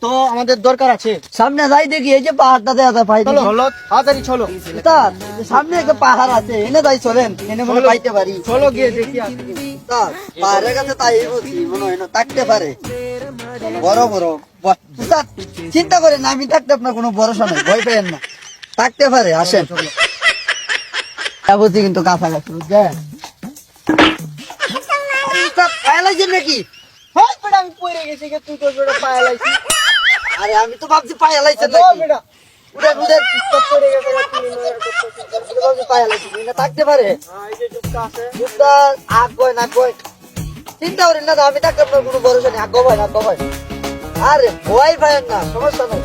তো আমাদের দরকার আছে। সামনে যাই দেখি, এই যে পাহাড়টা দেখা যায় ভাই। চলো তাড়াতাড়ি চলো। উস্তাদ, সামনে একটা পাহাড় আছে, এনে যাই চলেন, এনে মনে পাইতে পারি। চলো গিয়ে দেখি আসি। উস্তাদ, পাহাড়ের কাছে তাই বলছি, মনে হয় না থাকতে পারে বড় বড়। উস্তাদ চিন্তা করেন না, আমি থাকতে আপনার কোনো ভরসা নেই, ভয় পেয়েন না, থাকতে পারে, আসেন। বুঝছি কিন্তু কাছাকাছি, বুঝছেন? উস্তাদ পায়ে লাগছেন নাকি? হ্যাঁ বেটা, আমি পড়ে গেছি, তুই তো বেটা পায়ে লাগছিস। আরে আমি তো ভাবছি পায়ে লাগছেন ও নাকি। বেটা, উঠেন উঠেন, পড়ে গেছে, তুই নয়া করতেছিস। আমি তো ভাবছি পায়ে লাগছেন, এটা থাকতে পারে। এই যে যুক্ত আছে। উস্তাদ আগ কয় না কয়, চিন্তা করেন না, আমি থাকতে আপনার কোনো ভরসা নেই, আগ ভাই আগ ভাই। আরে ভয় পায়েন না, সমস্যা নেই।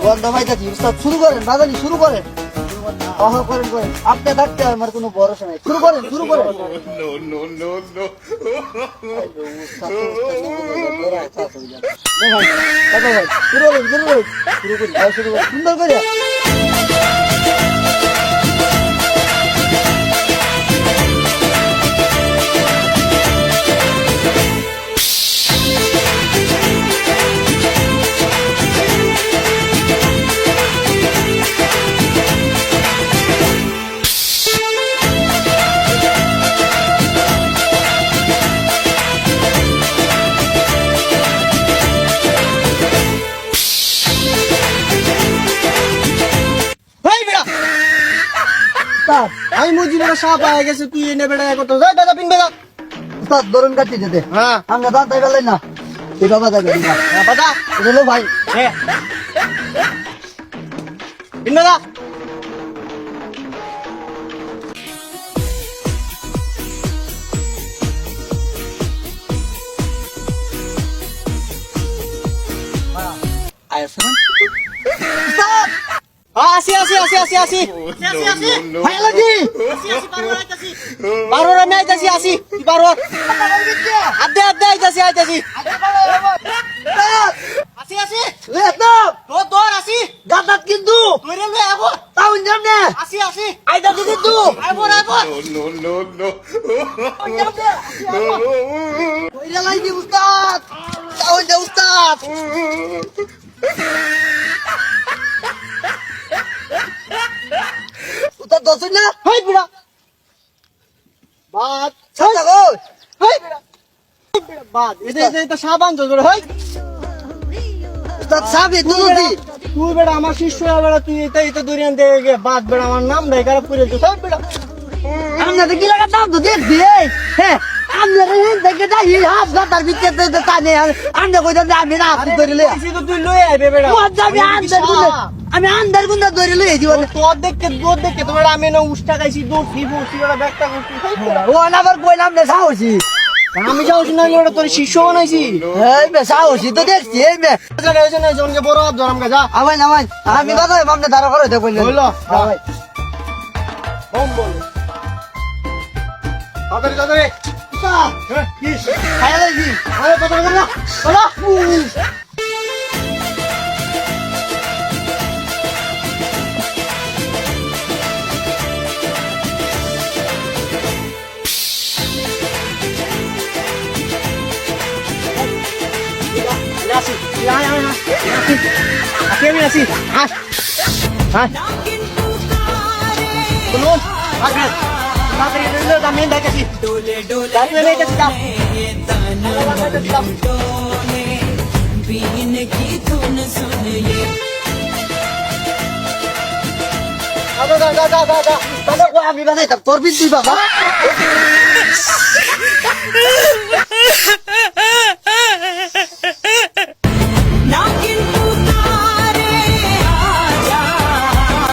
গন্ধ পাইতেছি, উস্তাদ শুরু করেন, বাজানি শুরু করেন। করেন করেন, আপনি থাকতে আমার কোনো ভরসা নেই, শুরু করেন শুরু করেন। সুন্দর করে আমি মুজি বেটা সাপ আয়া গেছে, তুই এনে বেটা কত যা দাদা পিন বেটা। উস্তাদ ধরুন কাটি যেতে, হ্যাঁ আমরা দাঁত তাই পেলেন না, এই বাবা যাবে বাবা বলো ভাই। হ্যাঁ পিন বেটা। আসি আসি আসি আসি আসি ভাই লাগি বারোর আমি আইতাছি আসি বারোর আদে আদে আইতাছি আইতাছি আসি আসি তোর তোর আসি গাদাত কিন্তু তুই রে লই আবো তাও জানে আসি আসি আইদা কিন্তু আইবো আইবো কইরা লাগি উস্তাদ, তাও যে উস্তাদ। উস্তাদ দছুন না হই বিড়া বাদ ছাতা গো। হই বিড়া বাদ এটা এটা সাবান তো হই উস্তাদ সাবি তুলুদি তুই বেড়া আমার শিষ্য বেড়া, তুই এটা এটা দরিয়ান দিয়ে গে বাদ বেড়া, আমার নাম নাই খারাপ করে তো সব বেড়া। আমরা কি লাগা দাম তো দেখবি। হ্যাঁ আমরা রেন থেকে যাই হাফ গাতার ভিতরে টানে, আমরা কইতা আমি না আপনি ধরে লই তুই তো তুই লই আইবে বেড়া। আমি আন্দার গুন্দা ধরে লই জীবন। তোর দেখতে তো বেড়া আমি না উষ্টা খাইছি, দুধ ফি বসি বেড়া ব্যাগটা করছি। ও আবার কইলাম না সাহসী, আমি যাওছি না বেড়া, তোর শিষ্য বানাইছি। এই মে সাহসী তো দেখছি, এই মে জনকে বড় আব্দুর আমকে যা আমায় নামাই, আমি বাজাই মামনে দাঁড়া করে দে কইলেন হইলো বম বল তাড়াতাড়ি তাড়াতাড়ি কি খায়া লাগি। আরে কথা বল না বলো আসি আমি আসি আস আস শুনুন আগে তাড়াতাড়ি রেলে দামে দেখাছি ডোলে ডোলে তাড়াতাড়ি দেখাছি बीन की धुन सुन ये আমি বাজাইতাম তোর বিদ্যুৎ বাবা।